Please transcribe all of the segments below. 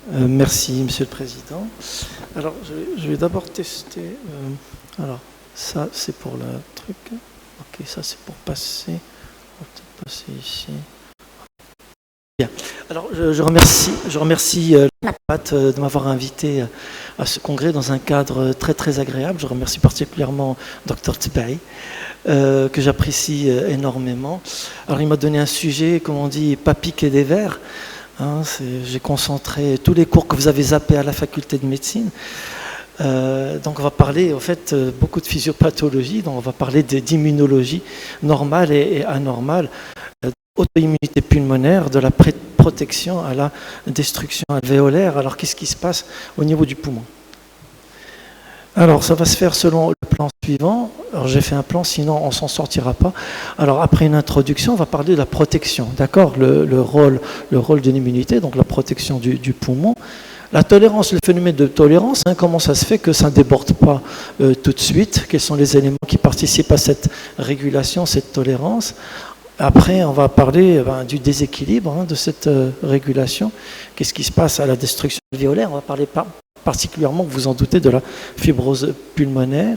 Merci, Monsieur le Président. Alors, je vais d'abord tester. Alors, ça, c'est pour le truc. Ok, ça, c'est pour passer. On va peut-être passer ici. Bien. Alors, je remercie la PAT de m'avoir invité à ce congrès dans un cadre très, très agréable. Je remercie particulièrement Dr Tbaï, que j'apprécie énormément. Alors, il m'a donné un sujet, comme on dit, pas piquer des vers. Hein, j'ai concentré tous les cours que vous avez zappés à la faculté de médecine. Donc on va parler en fait beaucoup de physiopathologie, donc on va parler d'immunologie normale et anormale, auto-immunité pulmonaire, de la protection à la destruction alvéolaire. Alors qu'est-ce qui se passe au niveau du poumon? Alors ça va se faire selon le plan suivant. Alors j'ai fait un plan, sinon on ne s'en sortira pas. Alors après une introduction, on va parler de la protection, d'accord, le rôle de l'immunité, donc la protection du poumon. La tolérance, le phénomène de tolérance, comment ça se fait que ça ne déborde pas tout de suite? Quels sont les éléments qui participent à cette régulation, cette tolérance? Après, on va parler du déséquilibre de cette régulation. Qu'est-ce qui se passe à la destruction alvéolaire? On va parler particulièrement, vous en doutez, de la fibrose pulmonaire.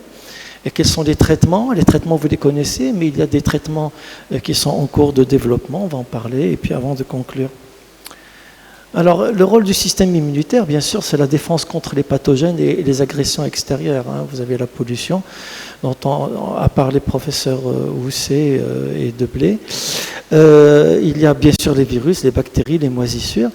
Et quels sont les traitements? Les traitements, vous les connaissez, mais il y a des traitements qui sont en cours de développement. On va en parler. Et puis avant de conclure. Alors, le rôle du système immunitaire, bien sûr, c'est la défense contre les pathogènes et les agressions extérieures. Vous avez la pollution, dont a parlé le professeur Housset et Deblé. Il y a bien sûr les virus, les bactéries, les moisissures.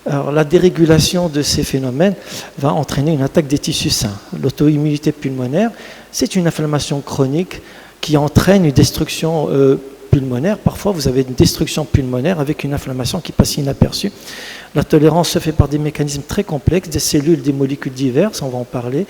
Alors, la dérégulation de ces phénomènes va entraîner une attaque des tissus sains. L'auto-immunité pulmonaire, c'est une inflammation chronique qui entraîne une destruction pulmonaire. Parfois, vous avez une destruction pulmonaire avec une inflammation qui passe inaperçue. La tolérance se fait par des mécanismes très complexes, des cellules, des molécules diverses, on va en parler.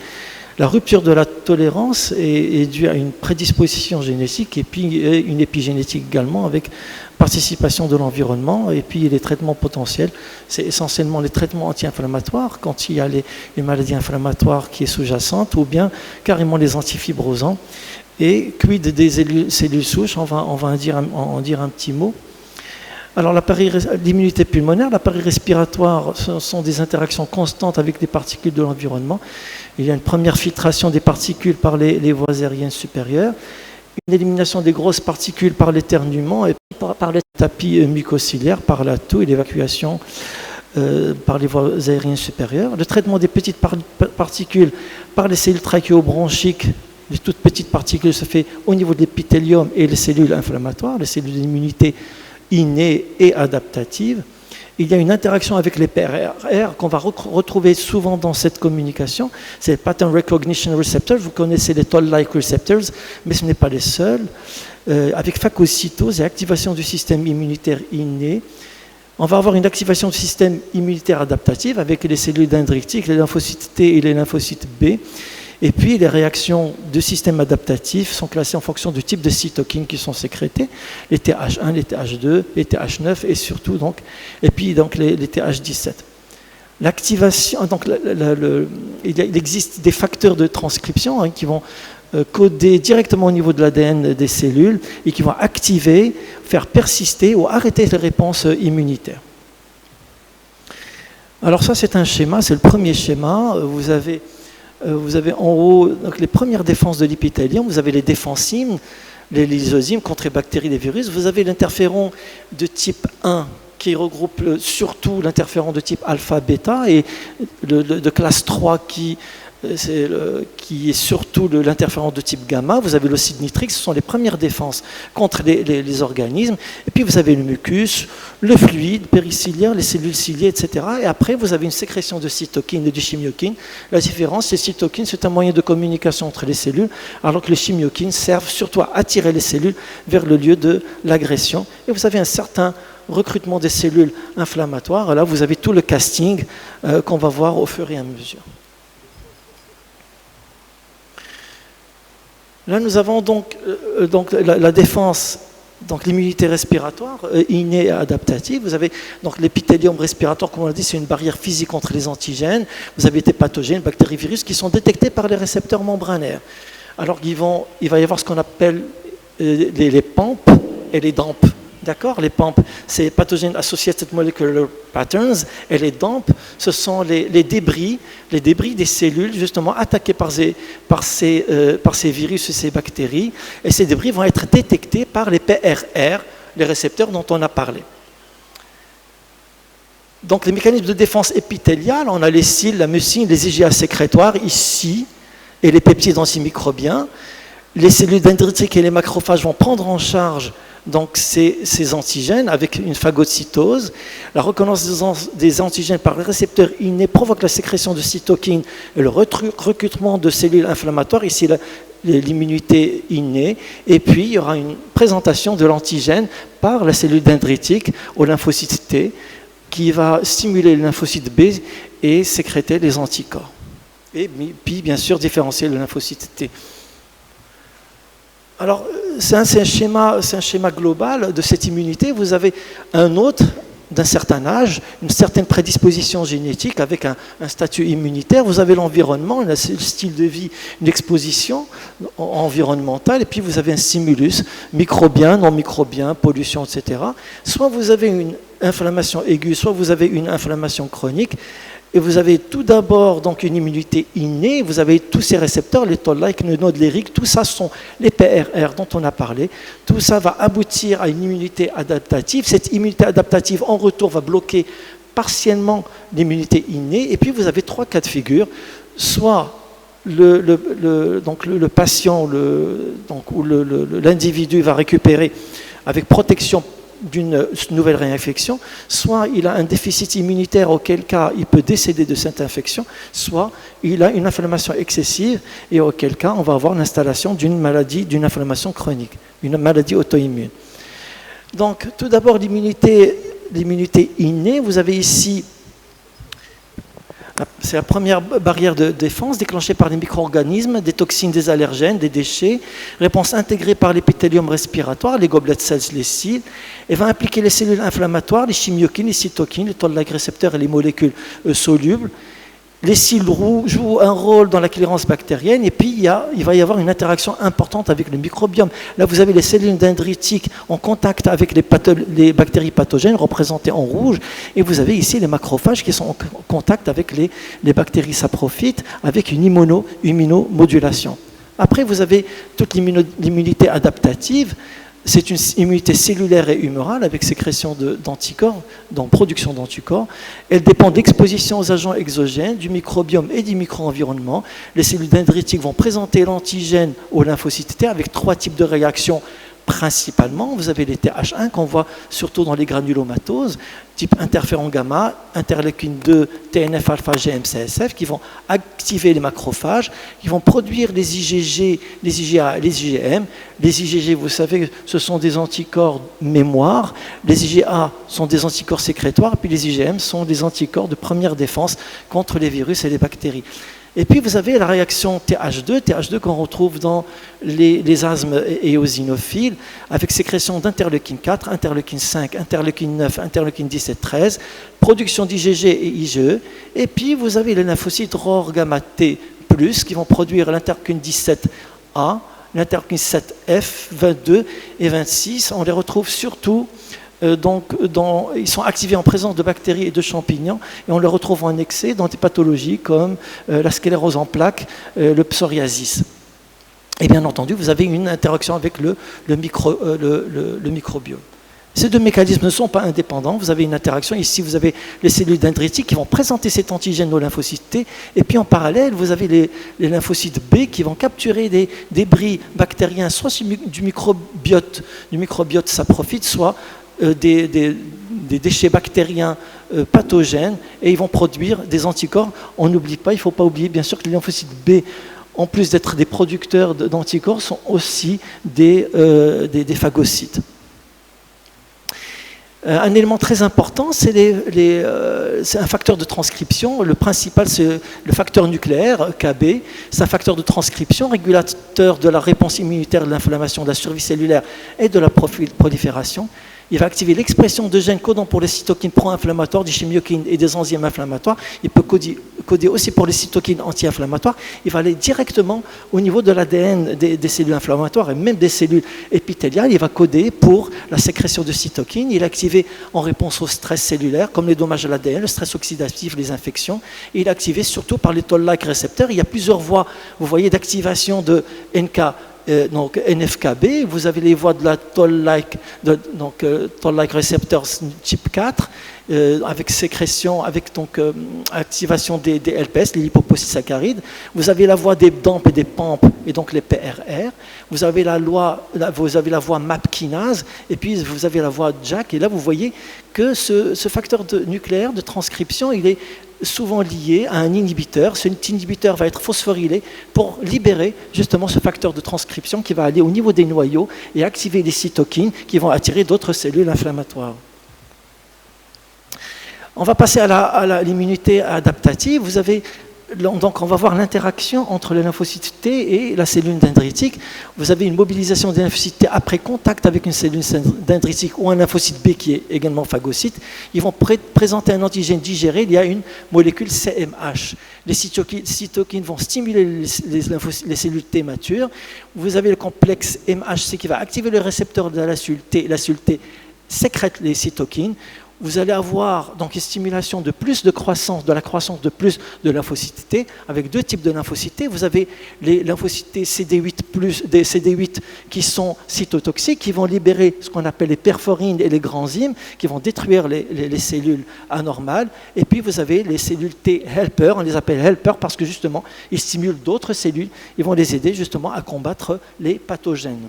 La rupture de la tolérance est due à une prédisposition génétique et puis une épigénétique également, avec participation de l'environnement et puis les traitements potentiels. C'est essentiellement les traitements anti-inflammatoires quand il y a une maladie inflammatoire qui est sous-jacente, ou bien carrément les antifibrosants. Et quid des cellules souches, on va en dire un petit mot. Alors l'immunité pulmonaire, l'appareil respiratoire, ce sont des interactions constantes avec des particules de l'environnement. Il y a une première filtration des particules par les voies aériennes supérieures, une élimination des grosses particules par l'éternuement et par le tapis mucociliaire, par la toux et l'évacuation par les voies aériennes supérieures. Le traitement des petites particules par les cellules trachéobronchiques, les toutes petites particules, se fait au niveau de l'épithélium et les cellules inflammatoires, les cellules d'immunité innées et adaptatives. Il y a une interaction avec les PRR qu'on va retrouver souvent dans cette communication. C'est les Pattern Recognition Receptors. Vous connaissez les Toll-like Receptors, mais ce n'est pas les seuls. Avec phagocytose et activation du système immunitaire inné, on va avoir une activation du système immunitaire adaptatif avec les cellules dendritiques, les lymphocytes T et les lymphocytes B. Et puis, les réactions du système adaptatif sont classées en fonction du type de cytokines qui sont sécrétées, les TH1, les TH2, les TH9 et surtout les TH17. L'activation, il existe des facteurs de transcription qui vont coder directement au niveau de l'ADN des cellules et qui vont activer, faire persister ou arrêter les réponses immunitaires. Alors ça, c'est un schéma, c'est le premier schéma. Vous avez en haut les premières défenses de l'épithélium, vous avez les défensimes, les lysosymes contre les bactéries et les virus, vous avez l'interféron de type 1 qui regroupe surtout l'interféron de type alpha-bêta et de classe 3 qui est surtout l'interféron de type gamma. Vous avez l'oxyde nitrique, ce sont les premières défenses contre les organismes. Et puis vous avez le mucus, le fluide périciliaire, les cellules ciliées, etc. Et après, vous avez une sécrétion de cytokines et de chimiokines. La différence, les cytokines, c'est un moyen de communication entre les cellules, alors que les chimiokines servent surtout à attirer les cellules vers le lieu de l'agression. Et vous avez un certain recrutement des cellules inflammatoires. Là, vous avez tout le casting qu'on va voir au fur et à mesure. Là, nous avons donc la défense, donc l'immunité respiratoire innée et adaptative. Vous avez donc l'épithélium respiratoire, comme on l'a dit, c'est une barrière physique contre les antigènes. Vous avez des pathogènes, bactéries, virus qui sont détectés par les récepteurs membranaires. Alors il va y avoir ce qu'on appelle les PAMP et les DAMP. D'accord, les PAMP, c'est Pathogen Associated Molecular Patterns, et les DAMP, ce sont les débris des cellules justement attaquées par ces virus et ces bactéries, et ces débris vont être détectés par les PRR, les récepteurs dont on a parlé. Donc les mécanismes de défense épithéliale, on a les cils, la mucine, les IgA sécrétoires ici, et les peptides antimicrobiens. Les cellules dendritiques et les macrophages vont prendre en charge donc ces antigènes avec une phagocytose. La reconnaissance des antigènes par les récepteurs innés provoque la sécrétion de cytokines et le recrutement de cellules inflammatoires, ici l'immunité innée. Et puis il y aura une présentation de l'antigène par la cellule dendritique au lymphocyte T qui va stimuler le lymphocyte B et sécréter les anticorps. Et puis bien sûr différencier le lymphocyte T. Alors, c'est un schéma global de cette immunité. Vous avez un autre d'un certain âge, une certaine prédisposition génétique avec un statut immunitaire. Vous avez l'environnement, le style de vie, une exposition environnementale, et puis vous avez un stimulus microbien, non microbien, pollution, etc. Soit vous avez une inflammation aiguë, soit vous avez une inflammation chronique. Et vous avez tout d'abord donc une immunité innée, vous avez tous ces récepteurs, les toll-like, les nodes lyriques, tout ça sont les PRR dont on a parlé. Tout ça va aboutir à une immunité adaptative. Cette immunité adaptative, en retour, va bloquer partiellement l'immunité innée. Et puis vous avez trois cas de figure. Soit le patient ou l'individu va récupérer avec protection d'une nouvelle réinfection, soit il a un déficit immunitaire auquel cas il peut décéder de cette infection, soit il a une inflammation excessive et auquel cas on va avoir l'installation d'une maladie, d'une inflammation chronique, une maladie auto-immune. Donc tout d'abord l'immunité innée, vous avez ici, c'est la première barrière de défense déclenchée par les micro-organismes, des toxines, des allergènes, des déchets, réponse intégrée par l'épithélium respiratoire, les goblet cells, les cils, et va impliquer les cellules inflammatoires, les chimiokines, les cytokines, les toll-like récepteurs et les molécules solubles. Les cils jouent un rôle dans la clairance bactérienne, et puis il va y avoir une interaction importante avec le microbiome. Là, vous avez les cellules dendritiques en contact avec les bactéries pathogènes, représentées en rouge, et vous avez ici les macrophages qui sont en contact avec les bactéries saprophytes, avec une immunomodulation. Après, vous avez toute l'immunité adaptative. C'est une immunité cellulaire et humorale avec sécrétion d'anticorps, donc production d'anticorps. Elle dépend d'exposition aux agents exogènes, du microbiome et du micro-environnement. Les cellules dendritiques vont présenter l'antigène au lymphocyte T avec trois types de réactions principalement. Vous avez les TH1 qu'on voit surtout dans les granulomatoses, type interféron gamma, interleukine 2, TNF-alpha, GM-CSF, qui vont activer les macrophages, qui vont produire les IgG, les IgA, les IgM. Les IgG, vous savez, ce sont des anticorps mémoire. Les IgA sont des anticorps sécrétoires, puis les IgM sont des anticorps de première défense contre les virus et les bactéries. Et puis vous avez la réaction TH2 qu'on retrouve dans les asthmes éosinophiles, avec sécrétion d'interleukine 4, interleukine 5, interleukine 9, interleukine 17, 13, production d'IgG et IgE. Et puis vous avez les lymphocytes ROR gamma T+, qui vont produire l'interleukine 17A, l'interleukine 7F, 22 et 26. On les retrouve surtout ils sont activés en présence de bactéries et de champignons, et on les retrouve en excès dans des pathologies comme la sclérose en plaques, le psoriasis. Et bien entendu, vous avez une interaction avec le microbiome. Ces deux mécanismes ne sont pas indépendants. Vous avez une interaction. Ici, vous avez les cellules dendritiques qui vont présenter cet antigène aux lymphocytes T. Et puis en parallèle, vous avez les lymphocytes B qui vont capturer des débris bactériens, soit du microbiote saprophyte, soit des déchets bactériens pathogènes, et ils vont produire des anticorps. On n'oublie pas, il ne faut pas oublier bien sûr que les lymphocytes B, en plus d'être des producteurs d'anticorps, sont aussi des phagocytes. Un élément très important, c'est un facteur de transcription. Le principal, c'est le facteur nucléaire, KB. C'est un facteur de transcription, régulateur de la réponse immunitaire, de l'inflammation, de la survie cellulaire et de la prolifération. il va activer l'expression de gènes codant pour les cytokines pro-inflammatoires, des chimiokines et des enzymes inflammatoires. Il peut coder aussi pour les cytokines anti-inflammatoires. Il va aller directement au niveau de l'ADN des cellules inflammatoires et même des cellules épithéliales. Il va coder pour la sécrétion de cytokines. Il est activé en réponse au stress cellulaire, comme les dommages à l'ADN, le stress oxydatif, les infections. Et il est activé surtout par les toll-like récepteurs. Il y a plusieurs voies, vous voyez, d'activation de donc NFKB, vous avez les voies de la toll-like receptors type 4, avec sécrétion, avec donc activation des LPS, les lipopolysaccharides. Vous avez la voie des DAMP et des PAMP, et donc les PRR. Vous avez la voie MAP kinase, et puis vous avez la voie JAK. Et là, vous voyez que ce facteur nucléaire de transcription, il est souvent lié à un inhibiteur. Cet inhibiteur va être phosphorylé pour libérer justement ce facteur de transcription qui va aller au niveau des noyaux et activer les cytokines qui vont attirer d'autres cellules inflammatoires. On va passer à l'immunité adaptative. Vous avez donc on va voir l'interaction entre les lymphocytes T et la cellule dendritique. Vous avez une mobilisation des lymphocytes T après contact avec une cellule dendritique ou un lymphocyte B qui est également phagocyte. Ils vont présenter un antigène digéré. Il y a une molécule CMH. Les cytokines vont stimuler les cellules T matures. Vous avez le complexe MHC qui va activer le récepteur de la cellule T. La cellule T sécrète les cytokines. Vous allez avoir donc une stimulation de plus de croissance, de la croissance de plus de lymphocytes T, avec deux types de lymphocytes T. Vous avez les lymphocytes T CD8+, des CD8 qui sont cytotoxiques, qui vont libérer ce qu'on appelle les perforines et les granzymes, qui vont détruire les cellules anormales. Et puis vous avez les cellules T helper, on les appelle helper parce que justement, ils stimulent d'autres cellules, ils vont les aider justement à combattre les pathogènes.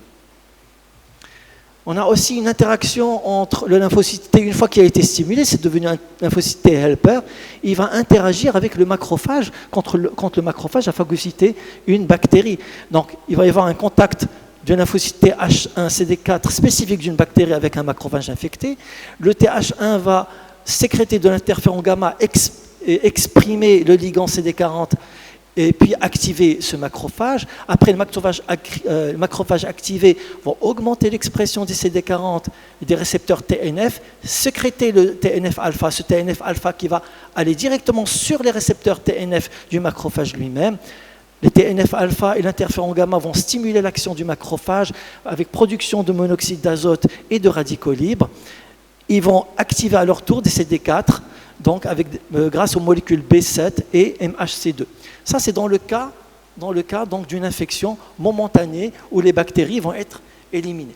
On a aussi une interaction entre le lymphocyte T, une fois qu'il a été stimulé, c'est devenu un lymphocyte T helper, il va interagir avec le macrophage, quand le macrophage a phagocyté une bactérie. Donc il va y avoir un contact d'un lymphocyte Th1-CD4 spécifique d'une bactérie avec un macrophage infecté. Le Th1 va sécréter de l'interféron gamma, exprimer le ligand CD40 et puis activer ce macrophage. Après, le macrophage activé va augmenter l'expression des CD40 et des récepteurs TNF, sécréter le TNF-alpha, ce TNF-alpha qui va aller directement sur les récepteurs TNF du macrophage lui-même. Les TNF-alpha et l'interféron gamma vont stimuler l'action du macrophage avec production de monoxyde d'azote et de radicaux libres. Ils vont activer à leur tour des CD4, donc grâce aux molécules B7 et MHC2. Ça, c'est dans le cas donc, d'une infection momentanée où les bactéries vont être éliminées.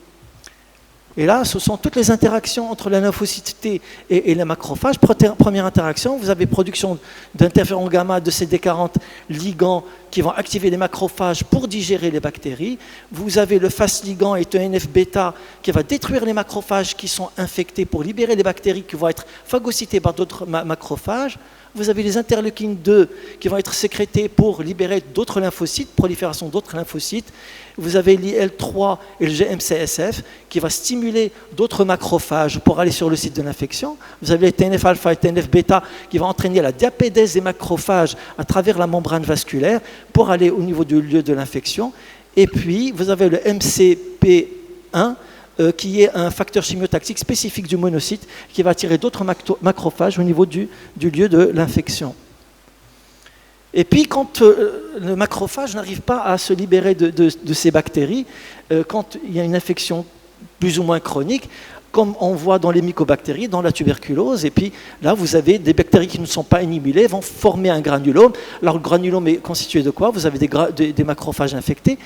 Et là, ce sont toutes les interactions entre la lymphocyte T et les macrophages. Première interaction, vous avez production d'interféron gamma, de CD40 ligands qui vont activer les macrophages pour digérer les bactéries. Vous avez le FAS ligand et TNF-bêta qui va détruire les macrophages qui sont infectés pour libérer les bactéries qui vont être phagocytées par d'autres macrophages. Vous avez les interleukines 2 qui vont être sécrétées pour libérer d'autres lymphocytes, prolifération d'autres lymphocytes. Vous avez l'IL3 et le GM-CSF qui va stimuler d'autres macrophages pour aller sur le site de l'infection. Vous avez les TNF-alpha et TNF-bêta qui vont entraîner la diapédèse des macrophages à travers la membrane vasculaire pour aller au niveau du lieu de l'infection. Et puis, vous avez le MCP1 qui est un facteur chimiotactique spécifique du monocyte qui va attirer d'autres macrophages au niveau du lieu de l'infection. Et puis, quand le macrophage n'arrive pas à se libérer de ces bactéries, quand il y a une infection plus ou moins chronique, comme on voit dans les mycobactéries, dans la tuberculose, et puis là, vous avez des bactéries qui ne sont pas inhibées, vont former un granulome. Alors, le granulome est constitué de quoi? Vous avez des macrophages infectés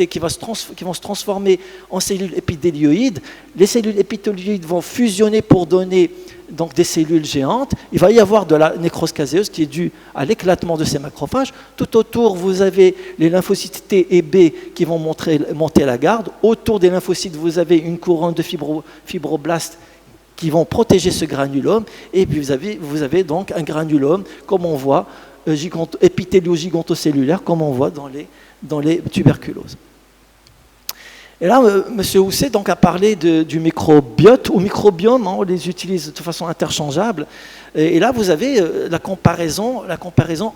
qui vont se transformer en cellules épithélioïdes. Les cellules épithélioïdes vont fusionner pour donner donc des cellules géantes. Il va y avoir de la nécrose caséeuse qui est due à l'éclatement de ces macrophages. Tout autour, vous avez les lymphocytes T et B qui vont monter la garde. Autour des lymphocytes, vous avez une couronne de fibroblastes qui vont protéger ce granulome. Et puis vous avez donc un granulome, comme on voit, épithélio-gigantocellulaire, comme on voit dans les tuberculoses. Et là, M. Housset donc, a parlé du microbiote ou microbiome, hein, on les utilise de façon interchangeable. Et là, vous avez la comparaison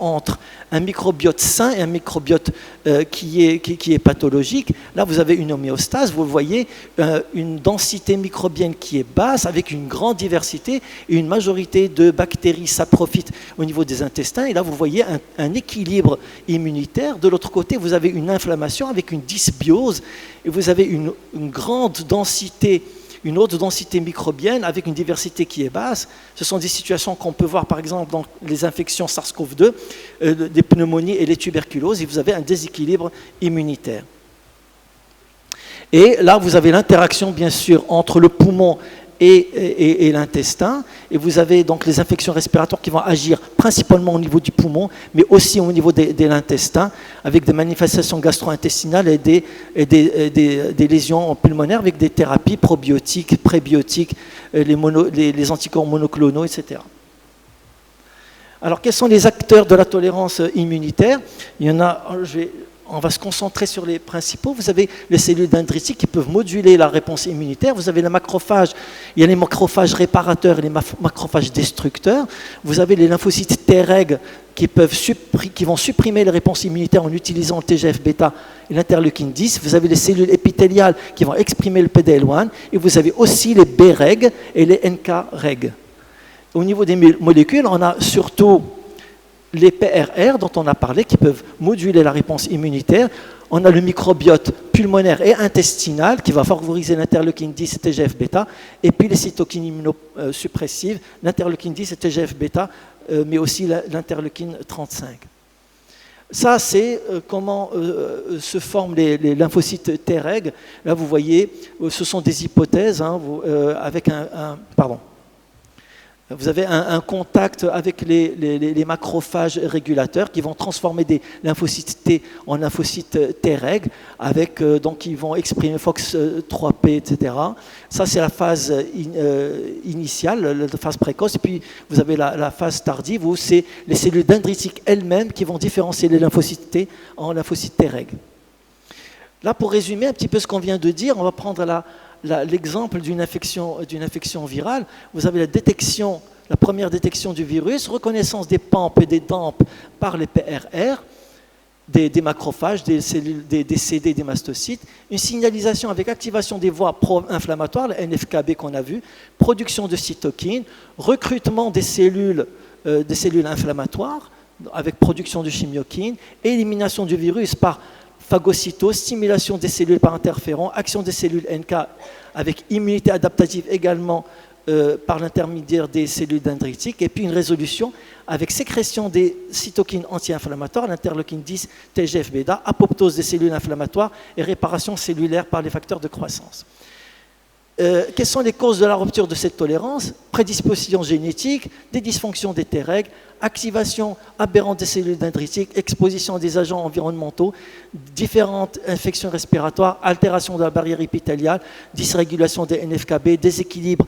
entre un microbiote sain et un microbiote qui est pathologique. Là, vous avez une homéostase, vous voyez une densité microbienne qui est basse, avec une grande diversité et une majorité de bactéries saprophytes au niveau des intestins. Et là, vous voyez un équilibre immunitaire. De l'autre côté, vous avez une inflammation avec une dysbiose et vous avez une grande densité, une haute densité microbienne avec une diversité qui est basse. Ce sont des situations qu'on peut voir par exemple dans les infections SARS-CoV-2, des pneumonies et les tuberculoses, et vous avez un déséquilibre immunitaire. Et là, vous avez l'interaction bien sûr entre le poumon et l'intestin, et vous avez donc les infections respiratoires qui vont agir principalement au niveau du poumon, mais aussi au niveau de l'intestin, avec des manifestations gastro-intestinales et des lésions pulmonaires avec des thérapies probiotiques, prébiotiques, les anticorps monoclonaux, etc. Alors, quels sont les acteurs de la tolérance immunitaire? Il y en a, on va se concentrer sur les principaux. Vous avez les cellules dendritiques qui peuvent moduler la réponse immunitaire. Vous avez les macrophages. Il y a les macrophages réparateurs et les macrophages destructeurs. Vous avez les lymphocytes Treg qui vont supprimer les réponses immunitaires en utilisant le TGF-bêta et l'interleukine 10. Vous avez les cellules épithéliales qui vont exprimer le PD-L1. Et vous avez aussi les B-Reg et les NK-Reg. Au niveau des molécules, on a surtout les PRR dont on a parlé, qui peuvent moduler la réponse immunitaire. On a le microbiote pulmonaire et intestinal qui va favoriser l'interleukine 10 et TGF-bêta, et puis les cytokines immunosuppressives, l'interleukine 10 et TGF-bêta, mais aussi l'interleukine 35. Ça, c'est comment se forment les lymphocytes Treg. Là, vous voyez, ce sont des hypothèses avec pardon. Vous avez un contact avec les macrophages régulateurs qui vont transformer des lymphocytes T en lymphocytes Treg, donc ils vont exprimer FOX3P, etc. Ça, c'est la phase initiale, la phase précoce. Et puis, vous avez la phase tardive où c'est les cellules dendritiques elles-mêmes qui vont différencier les lymphocytes T en lymphocytes Treg. Là, pour résumer un petit peu ce qu'on vient de dire, on va prendre l'exemple d'une infection virale. Vous avez la première détection du virus, reconnaissance des PAMP et des DAMP par les PRR, des macrophages, des cellules, des CD, des mastocytes, une signalisation avec activation des voies pro-inflammatoires, le NFKB qu'on a vu, production de cytokines, recrutement des cellules inflammatoires avec production de chimiokines, élimination du virus par phagocytose, stimulation des cellules par interféron, action des cellules NK avec immunité adaptative également par l'intermédiaire des cellules dendritiques, et puis une résolution avec sécrétion des cytokines anti-inflammatoires, l'interleukine 10, TGF-bêta, apoptose des cellules inflammatoires et réparation cellulaire par les facteurs de croissance. Quelles sont les causes de la rupture de cette tolérance? Prédisposition génétique, des dysfonctions des Treg, activation aberrante des cellules dendritiques, exposition des agents environnementaux, différentes infections respiratoires, altération de la barrière épithéliale, dysrégulation des NFKB, déséquilibre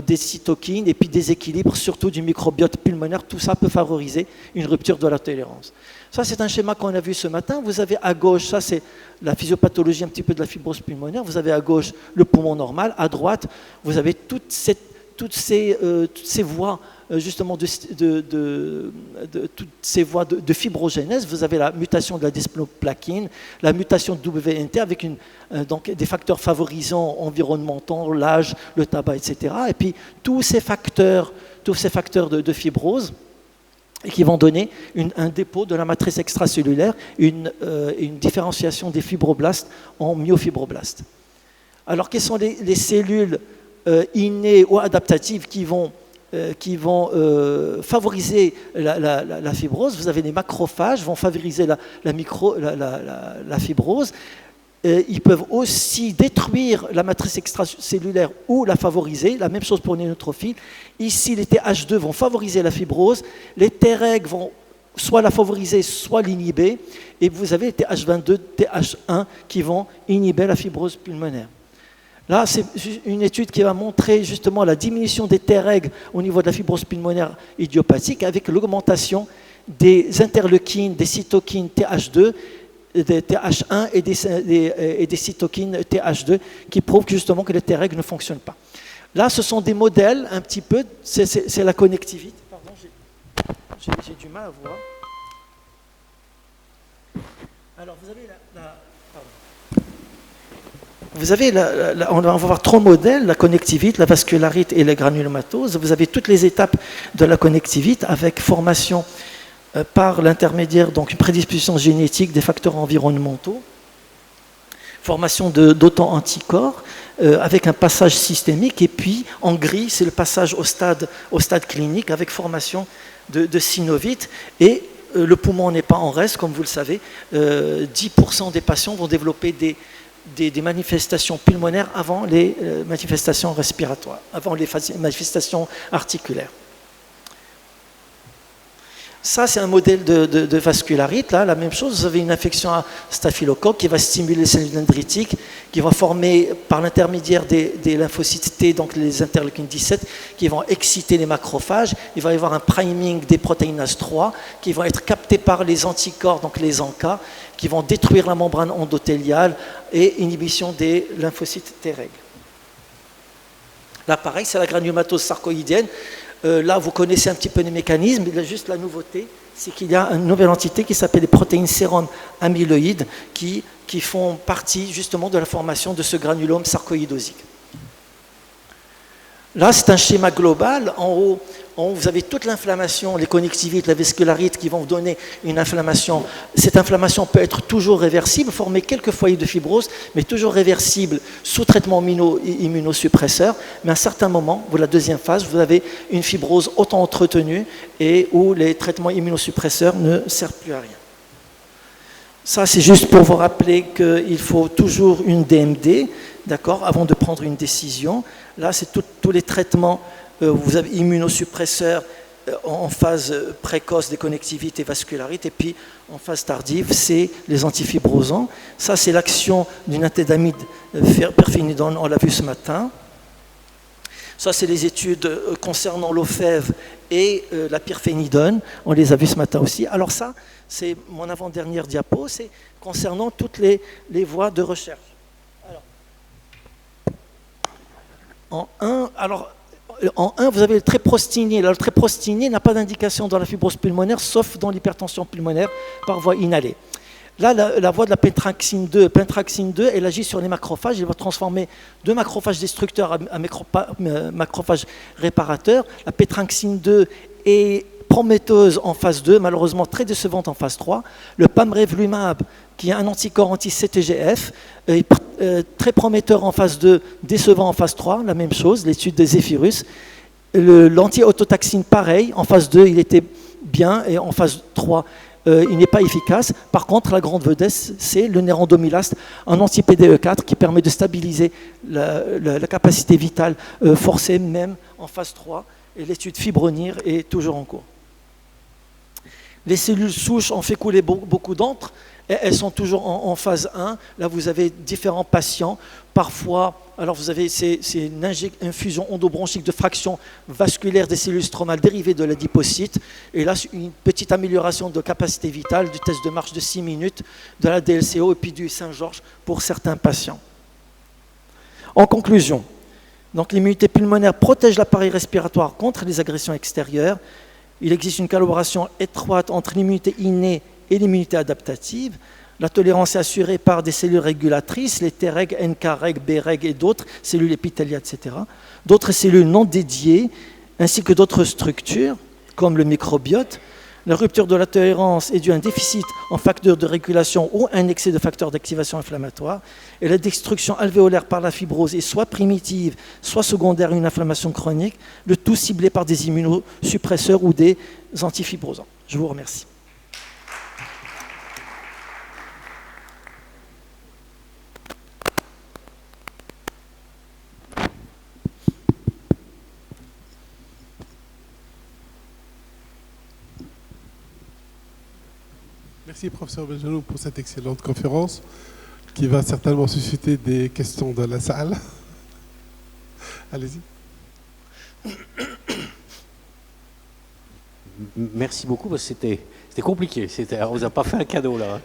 des cytokines et puis déséquilibre surtout du microbiote pulmonaire. Tout ça peut favoriser une rupture de la tolérance. Ça, c'est un schéma qu'on a vu ce matin. Vous avez à gauche, ça c'est la physiopathologie un petit peu de la fibrose pulmonaire. Vous avez à gauche le poumon normal. À droite, vous avez toutes ces voies justement toutes ces voies de fibrogénèse. Vous avez la mutation de la dyspnoplaquine, la mutation de WNT avec donc des facteurs favorisants environnementaux, l'âge, le tabac, etc. Et puis tous ces facteurs de fibrose et qui vont donner un dépôt de la matrice extracellulaire, une différenciation des fibroblastes en myofibroblastes. Alors, quelles sont les cellules innées ou adaptatives qui vont favoriser la fibrose? Vous avez les macrophages qui vont favoriser la fibrose. Ils peuvent aussi détruire la matrice extracellulaire ou la favoriser. La même chose pour les neutrophiles. Ici, les TH2 vont favoriser la fibrose. Les Treg vont soit la favoriser, soit l'inhiber. Et vous avez les TH22, TH1 qui vont inhiber la fibrose pulmonaire. Là, c'est une étude qui va montrer justement la diminution des Treg au niveau de la fibrose pulmonaire idiopathique avec l'augmentation des interleukines, des cytokines TH2 des TH1 et des cytokines TH2 qui prouvent justement que les Tregs ne fonctionnent pas. Là, ce sont des modèles un petit peu, c'est la connectivité. Pardon, j'ai du mal à voir. Alors, vous avez on va voir 3 modèles, la connectivite, la vascularite et la granulomatose. Vous avez toutes les étapes de la connectivite avec formation par l'intermédiaire, donc une prédisposition génétique des facteurs environnementaux, formation d'auto-anticorps avec un passage systémique, et puis en gris, c'est le passage au stade clinique avec formation de synovites. Et le poumon n'est pas en reste, comme vous le savez. 10% des patients vont développer des manifestations pulmonaires avant les manifestations respiratoires, avant les manifestations articulaires. Ça, c'est un modèle de vascularite. Là, la même chose, vous avez une infection à staphylocoque qui va stimuler les cellules dendritiques, qui va former par l'intermédiaire des lymphocytes T, donc les interleukines 17, qui vont exciter les macrophages. Il va y avoir un priming des protéinases 3 qui vont être captées par les anticorps, donc les ANCA, qui vont détruire la membrane endothéliale et inhibition des lymphocytes Treg. Là, pareil, c'est la granulomatose sarcoïdienne. Là, vous connaissez un petit peu les mécanismes. Il y a juste la nouveauté, c'est qu'il y a une nouvelle entité qui s'appelle les protéines sérum amyloïdes qui font partie justement de la formation de ce granulome sarcoïdosique. Là, c'est un schéma global. En haut, vous avez toute l'inflammation, les connectivites, la vascularite qui vont vous donner une inflammation. Cette inflammation peut être toujours réversible, former quelques foyers de fibrose, mais toujours réversible sous traitement immunosuppresseur. Mais à un certain moment, la deuxième phase, vous avez une fibrose auto-entretenue et où les traitements immunosuppresseurs ne servent plus à rien. Ça, c'est juste pour vous rappeler qu'il faut toujours une DMD, d'accord, avant de prendre une décision. Là, c'est tous les traitements, vous avez immunosuppresseurs en phase précoce des connectivites et vascularites, et puis en phase tardive, c'est les antifibrosants. Ça, c'est l'action d'une antédamide perfénidone, on l'a vu ce matin. Ça, c'est les études concernant l'OFEV et la pyrphénidone, on les a vues ce matin aussi. Alors ça, c'est mon avant-dernière diapo, c'est concernant toutes les voies de recherche. En 1, vous avez le tréprostiné. Le tréprostiné n'a pas d'indication dans la fibrose pulmonaire, sauf dans l'hypertension pulmonaire par voie inhalée. Là, la voie de la pentraxine 2, elle agit sur les macrophages. Elle va transformer de macrophages destructeurs à macrophages réparateurs. La pentraxine 2 est prometteuse en phase 2, malheureusement très décevante en phase 3. Le pamrevlumab, qui est un anticorps anti-CTGF, est très prometteur en phase 2, décevant en phase 3, la même chose, l'étude des Zephyrus. L'anti-autotaxine, pareil, en phase 2, il était bien, et en phase 3, il n'est pas efficace. Par contre, la grande vedette, c'est le nérandomilast, un anti-PDE4 qui permet de stabiliser la capacité vitale forcée, même en phase 3, et l'étude Fibronir est toujours en cours. Les cellules souches ont fait couler beaucoup d'encre. Elles sont toujours en phase 1. Là, vous avez différents patients. Parfois, alors c'est une infusion endobronchique de fraction vasculaire des cellules stromales dérivées de l'adipocyte. Et là, une petite amélioration de capacité vitale, du test de marche de 6 minutes, de la DLCO et puis du Saint-Georges pour certains patients. En conclusion, donc l'immunité pulmonaire protège l'appareil respiratoire contre les agressions extérieures. Il existe une collaboration étroite entre l'immunité innée et l'immunité adaptative. La tolérance est assurée par des cellules régulatrices, les Treg, NK-reg, B-reg et d'autres, cellules épithéliales, etc. D'autres cellules non dédiées, ainsi que d'autres structures, comme le microbiote. La rupture de la tolérance est due à un déficit en facteurs de régulation ou un excès de facteurs d'activation inflammatoire. Et la destruction alvéolaire par la fibrose est soit primitive, soit secondaire à une inflammation chronique, le tout ciblé par des immunosuppresseurs ou des antifibrosants. Je vous remercie. Merci, professeur Bengelloune, pour cette excellente conférence qui va certainement susciter des questions dans la salle. Allez-y. merci beaucoup, parce que c'était compliqué. On vous a pas fait un cadeau, là.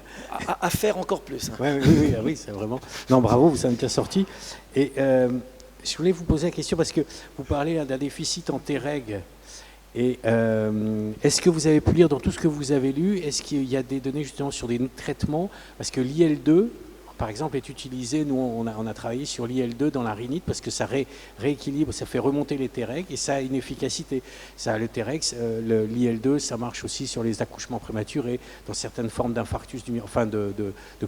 À faire encore plus. Hein. Oui, c'est vraiment... Non, bravo, vous en êtes bien sorti. Et je voulais vous poser la question, parce que vous parlez là, d'un déficit en TEREG. Et est-ce que vous avez pu lire dans tout ce que vous avez lu, est-ce qu'il y a des données justement sur des traitements? Parce que l'IL2, par exemple, est utilisé, nous on a travaillé sur l'IL2 dans la rhinite parce que ça rééquilibre, ça fait remonter les TEREG et ça a une efficacité. Ça, le TEREG, l'IL2, ça marche aussi sur les accouchements prématurés, dans certaines formes d'infarctus, enfin de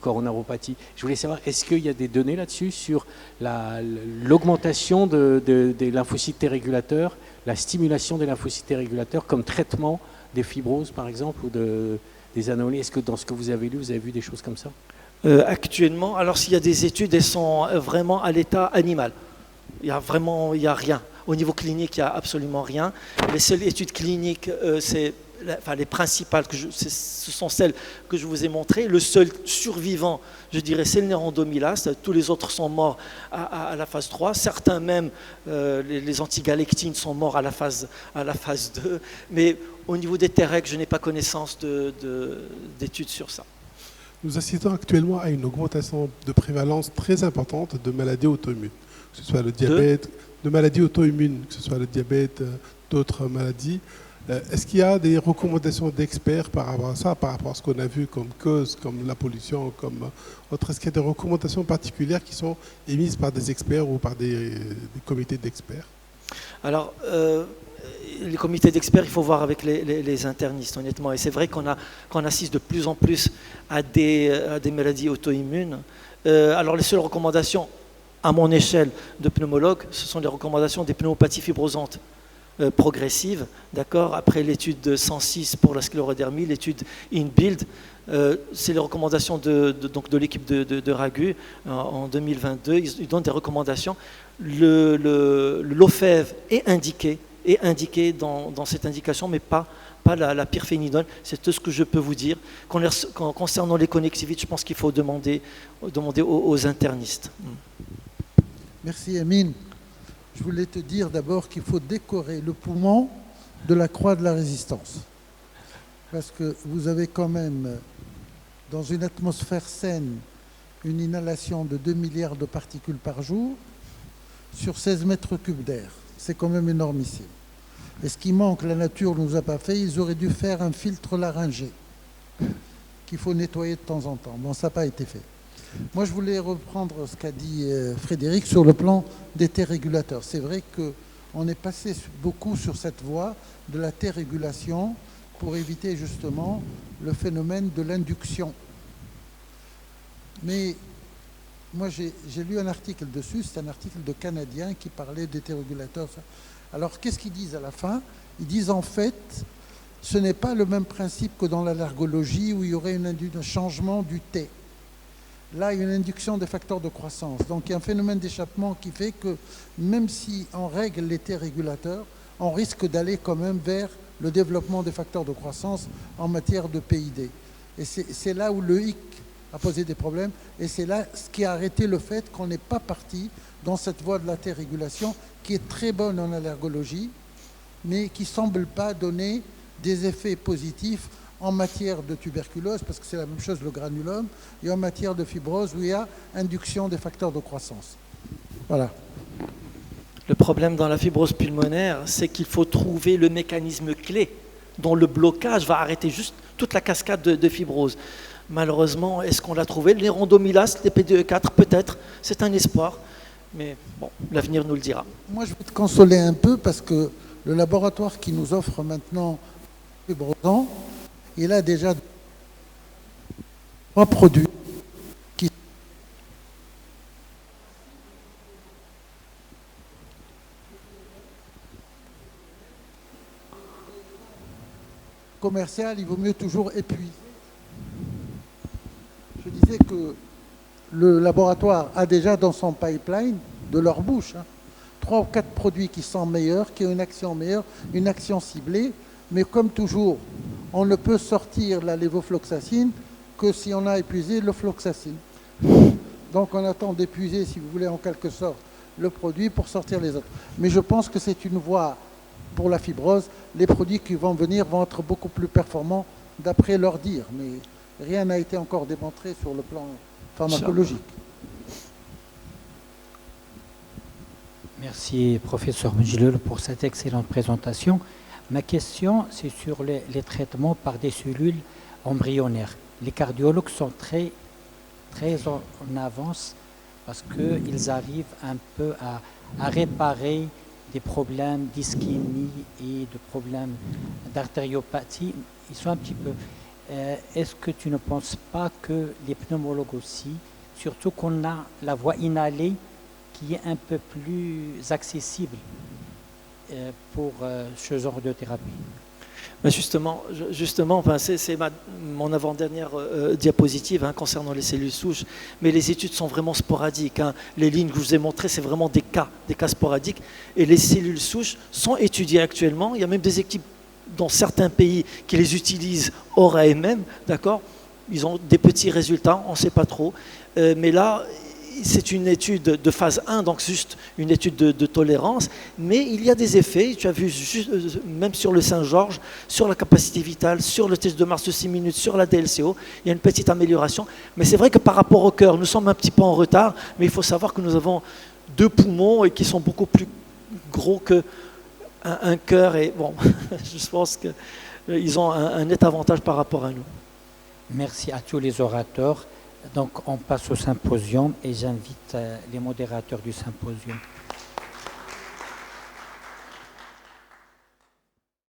coronaropathie. Je voulais savoir, est-ce qu'il y a des données là-dessus sur l'augmentation des lymphocytes T régulateurs, la stimulation des lymphocytes T régulateurs comme traitement des fibroses par exemple ou des anomalies? Est-ce que dans ce que vous avez lu, vous avez vu des choses comme ça? Actuellement, alors s'il y a des études, elles sont vraiment à l'état animal. Il y a rien. Au niveau clinique, il n'y a absolument rien. Les seules études cliniques, les principales, ce sont celles que je vous ai montrées. Le seul survivant, je dirais, c'est le nérandomilaste. Tous les autres sont morts à la phase 3. Certains même, les antigalectines sont morts à la phase 2. Mais au niveau des TEREG, je n'ai pas connaissance d'études sur ça. Nous assistons actuellement à une augmentation de prévalence très importante de maladies auto-immunes, que ce soit le diabète, de maladies auto-immunes, que ce soit le diabète, d'autres maladies. Est-ce qu'il y a des recommandations d'experts par rapport à ça, par rapport à ce qu'on a vu comme cause, comme la pollution, comme autre? Est-ce qu'il y a des recommandations particulières qui sont émises par des experts ou par des comités d'experts? Alors, les comités d'experts, il faut voir avec les internistes, honnêtement. Et c'est vrai qu'on assiste de plus en plus à des maladies auto-immunes. Alors, les seules recommandations, à mon échelle de pneumologue, ce sont les recommandations des pneumopathies fibrosantes progressives. D'accord. Après l'étude de 106 pour la sclérodermie, l'étude InBuild, c'est les recommandations de l'équipe de Ragu en 2022. Ils donnent des recommandations. L'OFEV est indiqué dans cette indication, mais pas la pyrphénidone. C'est tout ce que je peux vous dire. Concernant les connectivites, je pense qu'il faut demander aux internistes. Merci Amine. Je voulais te dire d'abord qu'il faut décorer le poumon de la croix de la résistance. Parce que vous avez quand même, dans une atmosphère saine, une inhalation de 2 milliards de particules par jour sur 16 mètres cubes d'air. C'est quand même énormissime. Et ce qui manque, la nature ne nous a pas fait, ils auraient dû faire un filtre laryngé qu'il faut nettoyer de temps en temps. Bon, ça n'a pas été fait. Moi, je voulais reprendre ce qu'a dit Frédéric sur le plan des T-régulateurs. C'est vrai qu'on est passé beaucoup sur cette voie de la T-régulation pour éviter justement le phénomène de l'induction. Mais moi, j'ai lu un article dessus, c'est un article de Canadien qui parlait des T-régulateurs. Alors, qu'est-ce qu'ils disent à la fin? Ils disent en fait, ce n'est pas le même principe que dans l'allergologie où il y aurait un changement du T. Là, il y a une induction des facteurs de croissance. Donc, il y a un phénomène d'échappement qui fait que même si on règle les T-régulateurs, on risque d'aller quand même vers le développement des facteurs de croissance en matière de PID. Et c'est là où le hic a posé des problèmes. Et c'est là ce qui a arrêté le fait qu'on n'est pas parti dans cette voie de la T-régulation qui est très bonne en allergologie, mais qui ne semble pas donner des effets positifs en matière de tuberculose, parce que c'est la même chose le granulome, et en matière de fibrose, où il y a induction des facteurs de croissance. Voilà. Le problème dans la fibrose pulmonaire, c'est qu'il faut trouver le mécanisme clé dont le blocage va arrêter juste toute la cascade de fibrose. Malheureusement, est-ce qu'on l'a trouvé? Les nérandomilaste, les PDE4, peut-être, c'est un espoir, mais bon, l'avenir nous le dira. Moi, je vais te consoler un peu, parce que le laboratoire qui nous offre maintenant Fibrosant, il a déjà 3 produits qui sont commerciaux, il vaut mieux toujours épuiser. Je disais que le laboratoire a déjà dans son pipeline, de leur bouche, 3 ou 4 produits qui sont meilleurs, qui ont une action meilleure, une action ciblée, mais comme toujours, on ne peut sortir la lévofloxacine que si on a épuisé le floxacine. Donc on attend d'épuiser, si vous voulez, en quelque sorte, le produit pour sortir les autres. Mais je pense que c'est une voie pour la fibrose, les produits qui vont venir vont être beaucoup plus performants d'après leur dire. Mais rien n'a été encore démontré sur le plan pharmacologique. Merci, professeur Mjloul, pour cette excellente présentation. Ma question, c'est sur les traitements par des cellules embryonnaires. Les cardiologues sont très en avance parce qu'ils arrivent un peu à réparer des problèmes d'ischémie et de problèmes d'artériopathie. Ils sont un petit peu... Est-ce que tu ne penses pas que les pneumologues aussi, surtout qu'on a la voie inhalée qui est un peu plus accessible pour ce genre de thérapie? Ben justement, enfin, c'est mon avant-dernière diapositive hein, concernant les cellules souches, mais les études sont vraiment sporadiques. Hein. Les lignes que je vous ai montrées, c'est vraiment des cas sporadiques. Et les cellules souches sont étudiées actuellement. Il y a même des équipes dans certains pays qui les utilisent hors AMM, d'accord? Ils ont des petits résultats, on ne sait pas trop. Mais là, c'est une étude de phase 1, donc juste une étude de tolérance, mais il y a des effets, tu as vu, même sur le Saint-Georges, sur la capacité vitale, sur le test de Mars de 6 minutes, sur la DLCO, il y a une petite amélioration. Mais c'est vrai que par rapport au cœur, nous sommes un petit peu en retard, mais il faut savoir que nous avons 2 poumons et qui sont beaucoup plus gros qu'un cœur. Et bon, je pense qu'ils ont un net avantage par rapport à nous. Merci à tous les orateurs. Donc on passe au symposium et j'invite les modérateurs du symposium